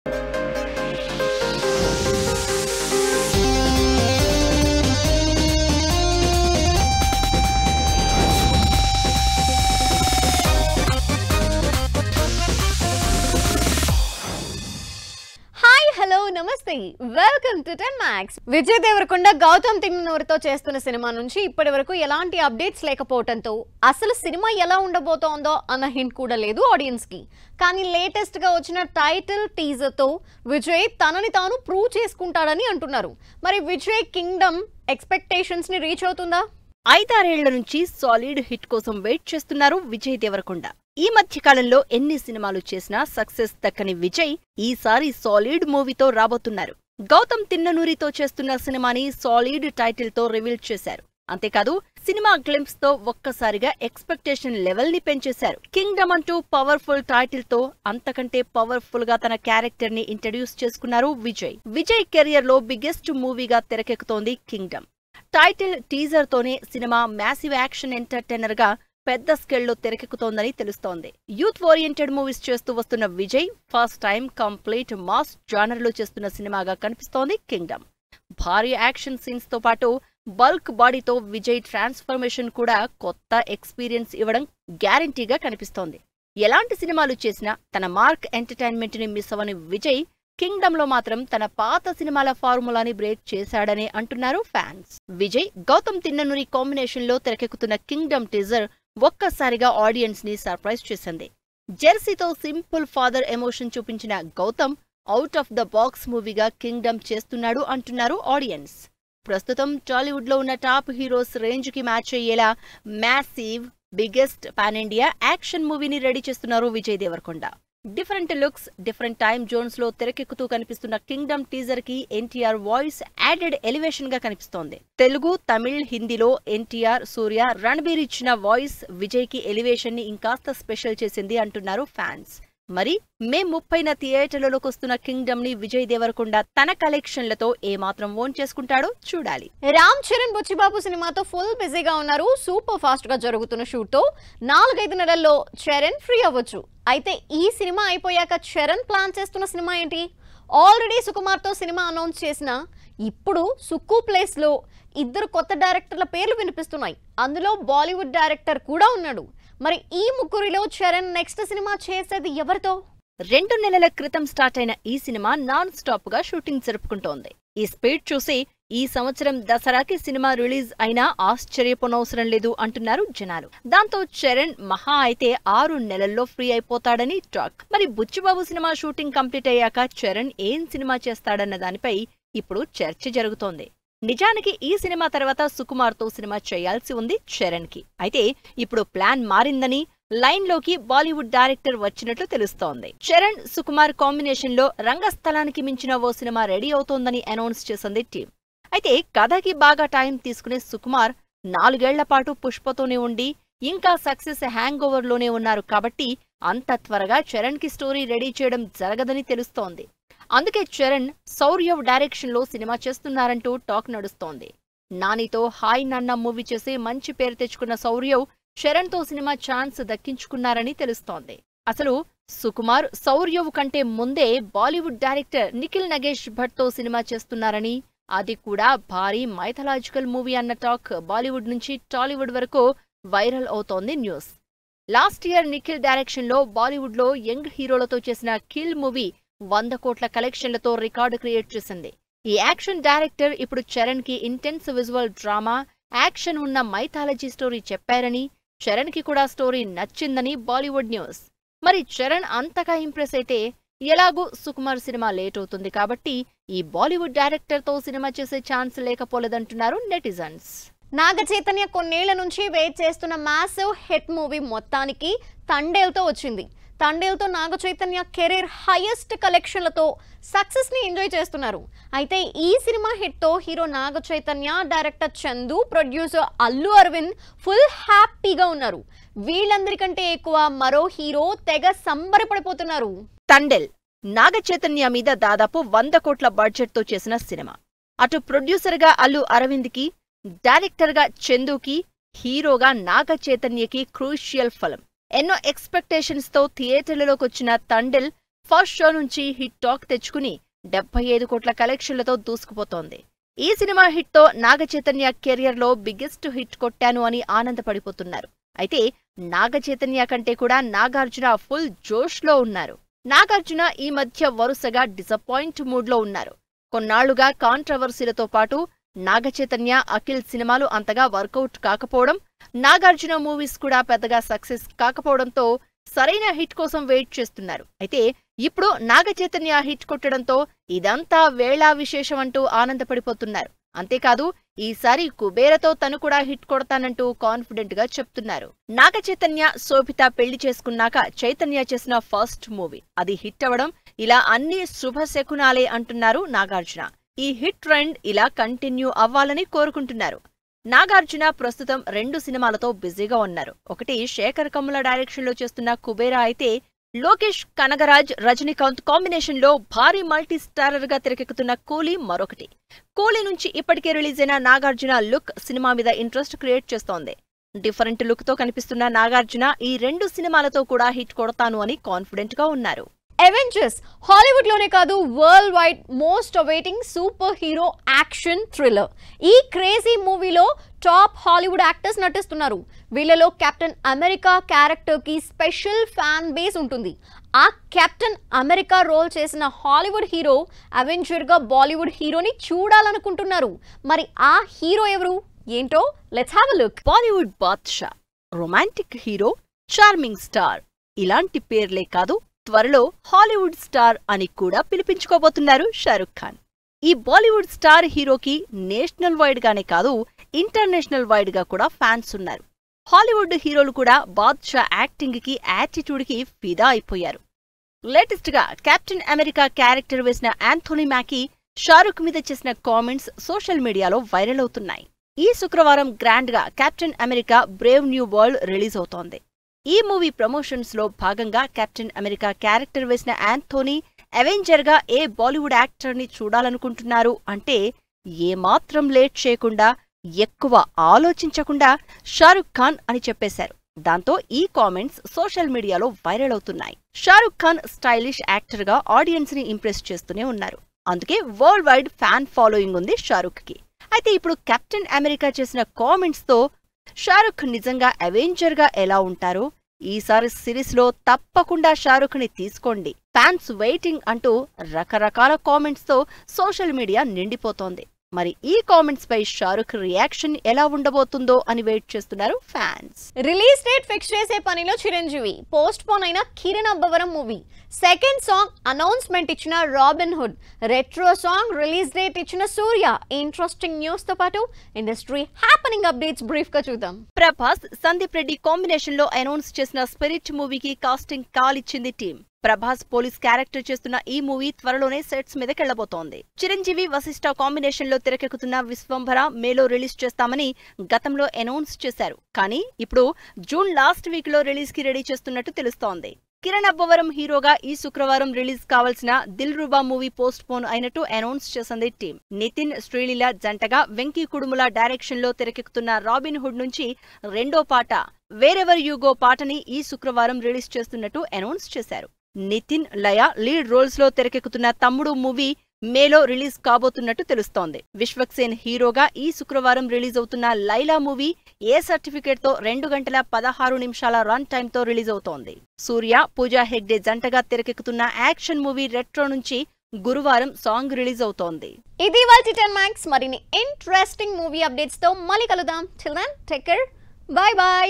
Hello నమస్తే welcome to 10 Max. Vijay Deverakonda Gautam తిన్ననూరితో చేస్తున్న సినిమా నుంచి ఇప్పటి వరకు ఎలాంటి అప్డేట్స్ లేకపోవడంతో అసలు సినిమా ఎలా ఉండబోతోందో అన్న హింట్ కూడా లేదు ఆడియన్స్ కి. కానీ లేటెస్ట్ గా వచ్చిన టైటిల్ టీజర్ తో విజయ్ తనని తాను ప్రూవ్ చేసుకుంటాడని అంటున్నారు. మరి విజయ్ కింగ్డమ్ ఎక్స్పెక్టేషన్స్ ని రీచ్ అవుతుందా? 5-6 ఏళ్ల నుంచి సాలిడ్ హిట్ కోసం వెయిట్ చేస్తున్నారు విజయ్ దేవరకొండ. ఈ మధ్య కాలంలో ఎన్ని సినిమాలు చేసినా సక్సెస్ దక్కని విజయ్ ఈసారి సాలిడ్ మూవీతో రాబోతున్నారు. గౌతమ్ తిన్ననూరితో చేస్తున్న సినిమాని సాలిడ్ టైటిల్ తో రివీల్ చేశారు. అంతేకాదు సినిమా గ్లింప్స్ తో ఒక్కసారిగా ఎక్స్పెక్టేషన్ లెవెల్ ని పెంచేశారు. కింగ్డమ్ అంటూ పవర్ఫుల్ టైటిల్ తో అంతకంటే పవర్ఫుల్ గా తన క్యారెక్టర్ ని ఇంట్రడ్యూస్ చేసుకున్నారు విజయ్. విజయ్ కెరియర్ లో బిగ్గెస్ట్ మూవీగా తెరకెక్కుతోంది కింగ్డమ్. టైటిల్ టీజర్ తోనే సినిమా మ్యాసివ్ యాక్షన్ ఎంటర్టైనర్ గా పెద్ద స్కేల్లో తెరకెక్కుతోందని తెలుస్తోంది. యూత్ ఓరియంటెడ్ మూవీస్ చేస్తూ వస్తున్న Vijay first time complete mass genre లో చేస్తున్న సినిమాగా కనిపిస్తోంది కింగ్డమ్. భారీ యాక్షన్ సీన్స్ తో పాటు బల్క్ బాడీతో విజయ్ ట్రాన్స్ఫర్మేషన్ కూడా కొత్త ఎక్స్పీరియన్స్ ఇవ్వడం గ్యారంటీగా కనిపిస్తోంది. ఎలాంటి సినిమాలు చేసినా తన మార్క్ ఎంటర్టైన్మెంట్ ని మిస్ అవ్వని విజయ్ కింగ్డమ్ లో మాత్రం తన పాత సినిమాల ఫార్ములాని బ్రేక్ చేశాడని అంటున్నారు ఫ్యాన్స్. విజయ్ గౌతమ్ తిన్ననూరి కాంబినేషన్ లో తెరకెక్కుతున్న కింగ్డమ్ టీజర్ ఒక్కసారిగా ఆడియన్స్ ని సర్ప్రైజ్ చేసింది. జెర్సీతో సింపుల్ ఫాదర్ ఎమోషన్ చూపించిన Gautam out of the box మూవీగా కింగ్డమ్ చేస్తున్నాడు అంటున్నారు ఆడియన్స్. ప్రస్తుతం టాలీవుడ్ లో ఉన్న టాప్ హీరోస్ రేంజ్ కి మ్యాచ్ అయ్యేలా massive biggest pan India action మూవీని రెడీ చేస్తున్నారు Vijay Deverakonda. Different looks different time zones లో తెరకెక్కుతూ కనిపిస్తున్న కింగ్డమ్ టీజర్ కి ఎన్టీఆర్ వాయిస్ యాడెడ్ ఎలివేషన్ గా కనిపిస్తోంది. తెలుగు, తమిళ్, హిందీలో ఎన్టీఆర్, సూర్య, రణబీర్ ఇచ్చిన వాయిస్ విజయ్ కి ఎలివేషన్ ని ఇంకాస్త స్పెషల్ చేసింది అంటున్నారు ఫ్యాన్స్. మరి మే 30న థియేటర్లలోకి వస్తున్న కింగ్డమ్ ని విజయ్ దేవరకొండ తన కలెక్షన్లతో ఏమాత్రం ఓన్ చేసుకుంటాడో చూడాలి. రామ్ చరణ్ బుచ్చిబాబు సినిమాతో ఫుల్ బిజీగా ఉన్నారు. సూపర్ ఫాస్ట్ గా జరుగుతున్న షూట్ తో 4-5 నెలల్లో చరణ్ ఫ్రీ అవ్వచ్చు. అయితే ఈ సినిమా అయిపోయాక చరణ్ ప్లాన్ చేస్తున్న సినిమా ఏంటి? ఆల్రెడీ సుకుమార్ తో సినిమా అనౌన్స్ చేసిన ఇప్పుడు సుక్కు ప్లేస్ లో 2 కొత్త డైరెక్టర్ల పేర్లు వినిపిస్తున్నాయి. అందులో బాలీవుడ్ డైరెక్టర్ కూడా ఉన్నాడు. మరి ఈ ముగ్గురిలో చరణ్ నెక్స్ట్ సినిమా చేసేది ఎవరితో? 2 నెలల క్రితం స్టార్ట్ అయిన ఈ సినిమా నాన్ స్టాప్ గా షూటింగ్ జరుపుకుంటోంది. ఈ స్పీడ్ చూసి ఈ సంవత్సరం దసరాకి సినిమా రిలీజ్ అయినా ఆశ్చర్యపోనవసరం లేదు అంటున్నారు జనాలు. దాంతో చరణ్ మహా అయితే 6 నెలల్లో ఫ్రీ అయిపోతాడని టాక్. మరి బుచ్చిబాబు సినిమా షూటింగ్ కంప్లీట్ అయ్యాక చరణ్ ఏం సినిమా చేస్తాడన్న దానిపై ఇప్పుడు చర్చ జరుగుతోంది. నిజానికి ఈ సినిమా తర్వాత సుకుమార్ తో సినిమా చేయాల్సి ఉంది చరణ్ కి. అయితే ఇప్పుడు ప్లాన్ మారిందని లైన్ లోకి బాలీవుడ్ డైరెక్టర్ వచ్చినట్లు తెలుస్తోంది. చరణ్ సుకుమార్ కాంబినేషన్ లో రంగస్థలానికి మించిన ఓ సినిమా రెడీ అవుతోందని అనౌన్స్ చేసింది టీం. అయితే కథకి బాగా టైం తీసుకునే సుకుమార్ 4 ఏళ్ల పాటు పుష్పతోనే ఉండి ఇంకా సక్సెస్ హ్యాంగ్ ఓవర్ లోనే ఉన్నారు కాబట్టి అంత త్వరగా చరణ్ కి స్టోరీ రెడీ చేయడం జరగదని తెలుస్తోంది. అందుకే చరణ్ సౌర్యవ్ డైరెక్షన్ లో సినిమా చేస్తున్నారంటూ టాక్ నడుస్తోంది. నానితో హాయ్ నాన్న మూవీ చేసి మంచి పేరు తెచ్చుకున్న సౌర్యవ్ చరణ్ తో సినిమా ఛాన్స్ దక్కించుకున్నారని తెలుస్తోంది. అసలు సుకుమార్ సౌర్యవ్ కంటే ముందే బాలీవుడ్ డైరెక్టర్ నిఖిల్ నగేష్ భట్ తో సినిమా చేస్తున్నారని, అది కూడా భారీ మైథలాజికల్ మూవీ అన్న టాక్ బాలీవుడ్ నుంచి టాలీవుడ్ వరకు వైరల్ అవుతోంది news. Last year Nikhil direction లో బాలీవుడ్ లో యంగ్ హీరోలతో చేసిన కిల్ మూవీ 100 కోట్ల కలెక్షన్లతో రికార్డు క్రియేట్ చేసింది. ఈ యాక్షన్ డైరెక్టర్ ఇప్పుడు చరణ్ కి ఇంటెన్స్ విజువల్ డ్రామా, యాక్షన్ ఉన్న మైథాలజీ స్టోరీ చెప్పారని, చరణ్ కి కూడా స్టోరీ నచ్చిందని బాలీవుడ్ న్యూస్. మరి చరణ్ అంతగా ఇంప్రెస్ అయితే ఎలాగూ సుకుమార్ సినిమా లేట్ అవుతుంది కాబట్టి ఈ బాలీవుడ్ డైరెక్టర్ తో సినిమా చేసే ఛాన్స్ లేకపోలేదంటున్నారు నెటిజన్స్. నాగ చైతన్య కొన్నేళ్ల నుంచి వెయిట్ చేస్తున్న మ్యాసివ్ హిట్ మూవీ మొత్తానికి తండేల్తో వచ్చింది. తండేల్తో నాగ చైతన్య కెరీర్ హైయెస్ట్ కలెక్షన్లతో సక్సెస్ ని ఎంజాయ్ చేస్తున్నారు. అయితే ఈ సినిమా హిట్ తో hero Naga Chaitanya, director Chandu, producer Allu Aravind full హ్యాపీగా ఉన్నారు. వీళ్ళందరికంటే ఎక్కువ మరో హీరో తెగ సంబరపడిపోతున్నారు. తండేల్ నాగ చైతన్య మీద దాదాపు 100 కోట్ల బడ్జెట్ తో చేసిన సినిమా. అటు ప్రొడ్యూసర్ గా అల్లు అరవింద్ కి, డైరెక్టర్ గా చందుకి, హీరోగా నాగ చైతన్యకి క్రూషియల్ ఫలం. ఎన్నో ఎక్స్పెక్టేషన్స్ తో థియేటర్లలోకి వచ్చిన తండేల్ ఫస్ట్ షో నుంచి హిట్ టాక్ తెచ్చుకుని 75 కోట్ల కలెక్షన్లతో దూసుకుపోతోంది. ఈ సినిమా హిట్ తో నాగ చైతన్య కెరియర్ లో బిగ్గెస్ట్ హిట్ కొట్టాను అని ఆనందపడిపోతున్నారు. అయితే నాగ చైతన్య కంటే కూడా నాగార్జున ఫుల్ జోష్ లో ఉన్నారు. నాగార్జున ఈ మధ్య వరుసగా డిసప్పాయింట్ మూడ్ లో ఉన్నారు. కొన్నాళ్లుగా కాంట్రవర్సీలతో పాటు నాగ చైతన్య అఖిల్ సినిమాలు అంతగా వర్కౌట్ కాకపోవడం, నాగార్జున మూవీస్ కూడా పెద్దగా సక్సెస్ కాకపోవడంతో సరైన హిట్ కోసం వెయిట్ చేస్తున్నారు. అయితే ఇప్పుడు నాగ చైతన్య హిట్ కొట్టడంతో ఇదంతా వేళా విశేషం అంటూ ఆనందపడిపోతున్నారు. అంతేకాదు ఈసారి కుబేరతో తను కూడా హిట్ కొడతానంటూ కాన్ఫిడెంట్ గా చెప్తున్నారు. నాగ చైతన్య శోభిత పెళ్లి చేసుకున్నాక చైతన్య చేసిన ఫస్ట్ మూవీ అది హిట్ అవ్వడం, ఇలా అన్ని శుభశకునాలే అంటున్నారు నాగార్జున. ఈ హిట్ ట్రెండ్ ఇలా కంటిన్యూ అవ్వాలని కోరుకుంటున్నారు. నాగార్జున ప్రస్తుతం 2 సినిమాలతో బిజీగా ఉన్నారు. ఒకటి శేఖర్ కమ్ముల డైరెక్షన్ లో చేస్తున్న కుబేరా అయితే, లోకేష్ కనగరాజ్ రజనీకాంత్ కాంబినేషన్ లో భారీ మల్టీ స్టారర్ గా తెరకెక్కుతున్న కూలీ మరొకటి. కూలీ నుంచి ఇప్పటికే రిలీజ్ అయిన నాగార్జున లుక్ సినిమా మీద ఇంట్రెస్ట్ క్రియేట్ చేస్తోంది. డిఫరెంట్ లుక్ తో కనిపిస్తున్న నాగార్జున ఈ 2 సినిమాలతో కూడా హిట్ కొడతాను అని కాన్ఫిడెంట్ గా ఉన్నారు. అవెంజర్స్ హాలీవుడ్ లోనే కాదు world wide most awaiting super hero action thriller. ఈ క్రేజీ మూవీలో టాప్ హాలీవుడ్ యాక్టర్స్ నటిస్తున్నారు. వీళ్ళలో కెప్టెన్ అమెరికా క్యారెక్టర్ కి స్పెషల్ ఫ్యాన్ బేస్ ఉంటుంది. ఆ కెప్టెన్ అమెరికా రోల్ చేసిన హాలీవుడ్ హీరో అవెంజర్ గా బాలీవుడ్ హీరోని చూడాలనుకుంటున్నారు. మరి ఆ హీరో ఎవరు ఏంటో let's have a look. Bollywood బాద్షా, రొమాంటిక్ హీరో, చార్మింగ్ స్టార్ ఇలాంటి పేర్లే కాదు, త్వరలో హాలీవుడ్ స్టార్ అని కూడా పిలిపించుకోబోతున్నారు షారుఖ్ ఖాన్. ఈ బాలీవుడ్ స్టార్ హీరోకి నేషనల్ వైడ్ గానే కాదు, ఇంటర్నేషనల్ వైడ్ గా కూడా ఫ్యాన్స్ ఉన్నారు. హాలీవుడ్ హీరోలు కూడా బాద్షా యాక్టింగ్ కి, యాటిట్యూడ్ కి ఫిదా అయిపోయారు. లేటెస్ట్ గా కెప్టెన్ అమెరికా క్యారెక్టర్ వేసిన యాంథోనీ మ్యాకీ షారుఖ్ మీద చేసిన కామెంట్స్ సోషల్ మీడియాలో వైరల్ అవుతున్నాయి. ఈ శుక్రవారం గ్రాండ్ గా captain America Brave new world release అవుతోంది. ఈ మూవీ ప్రమోషన్స్ లో భాగంగా కెప్టెన్ అమెరికా క్యారెక్టర్ వేసిన యాంథోనీ అవెంజర్ గా ఏ బాలీవుడ్ యాక్టర్ ని చూడాలనుకుంటున్నారు అంటే, ఏమాత్రం లేట్ చేయకుండా, ఎక్కువ ఆలోచించకుండా షారుఖ్ ఖాన్ అని చెప్పేశారు. దాంతో ఈ కామెంట్స్ సోషల్ మీడియాలో వైరల్ అవుతున్నాయి. షారుఖ్ ఖాన్ స్టైలిష్ యాక్టర్ గా ఆడియన్స్ ని ఇంప్రెస్ చేస్తూనే ఉన్నారు. అందుకే వరల్డ్ వైడ్ ఫ్యాన్ ఫాలోయింగ్ ఉంది షారుఖ్ కి. అయితే ఇప్పుడు కెప్టెన్ అమెరికా చేసిన కామెంట్స్ తో షారుఖ్ నిజంగా అవెంజర్ గా ఎలా ఉంటారో, ఈసారి సిరీస్ లో తప్పకుండా షారుఖ్ ని తీసుకోండి, ఫ్యాన్స్ వెయిటింగ్ అంటూ రకరకాల కామెంట్స్ తో సోషల్ మీడియా నిండిపోతోంది. మరి ఈ కామెంట్స్ పై షారుఖ్ రియాక్షన్ ఎలా ఉండబోతుందో అని వెయిట్ చేస్తున్నారు ఫ్యాన్స్. రిలీజ్ డేట్ ఫిక్స్ చేసే పనిలో చిరంజీవి. పోస్ట్ పోన్ అయిన Kiran Abbavaram movie second song announcement ఇచ్చిన Robin Hood, retro song release date ఇచ్చిన సూర్య. ఇంట్రెస్టింగ్ న్యూస్ తో పాటు ఇండస్ట్రీ హ్యాపెనింగ్ అప్డేట్స్ బ్రీఫ్ గా చూద్దాం. ప్రభాస్, సందీప్ రెడ్డి కాంబినేషన్ లో అనౌన్స్ చేసిన స్పిరిట్ మూవీకి కాస్టింగ్ కాల్ ఇచ్చింది టీం. ప్రభాస్ పోలీస్ క్యారెక్టర్ చేస్తున్న ఈ మూవీ త్వరలోనే సెట్స్ మీదకెళ్లబోతోంది. చిరంజీవి వశిష్ఠ కాంబినేషన్ లో తెరకెక్కుతున్న విశ్వంభర మేలో రిలీజ్ చేస్తామని గతంలో అనౌన్స్ చేశారు. కానీ ఇప్పుడు జూన్ లాస్ట్ వీక్ లో రిలీజ్ కి రెడీ చేస్తున్నట్టు తెలుస్తోంది. కిరణ్ అబ్బవరం హీరోగా ఈ శుక్రవారం రిలీజ్ కావాల్సిన దిల్ రుబా మూవీ పోస్ట్ పోన్ అయినట్టు అనౌన్స్ చేసింది టీం. నితిన్, శ్రీలీల జంటగా వెంకీ కుడుముల డైరెక్షన్ లో తెరకెక్కుతున్న రాబిన్ హుడ్ నుంచి రెండో పాట వేరెవర్ యు గో పాటని ఈ శుక్రవారం రిలీజ్ చేస్తున్నట్టు అనౌన్స్ చేశారు. నితిన్, లయ లీడ్ రోల్స్ లో తెరకెక్కుతున్న తమ్ముడు మూవీ మేలో రిలీజ్ కాబోతున్నట్టు తెలుస్తోంది. విశ్వక్సేన్ హీరోగా ఈ శుక్రవారం రిలీజ్ అవుతున్న లైలా మూవీ ఏ సర్టిఫికేట్ తో 2 గంటల 16 నిమిషాల రన్ టైమ్ తో రిలీజ్ అవుతోంది. సూర్య, పూజా హెగ్డే జంటగా తెరకెక్కుతున్న యాక్షన్ మూవీ రెట్రో నుంచి గురువారం సాంగ్ రిలీజ్ అవుతోంది. ఇది వాల్టి 10 మ్యాక్స్. మరిన్ని ఇంట్రెస్టింగ్ మూవీ అప్డేట్స్ తో మళ్ళీ కలుద్దాం. Till then take care, bye by.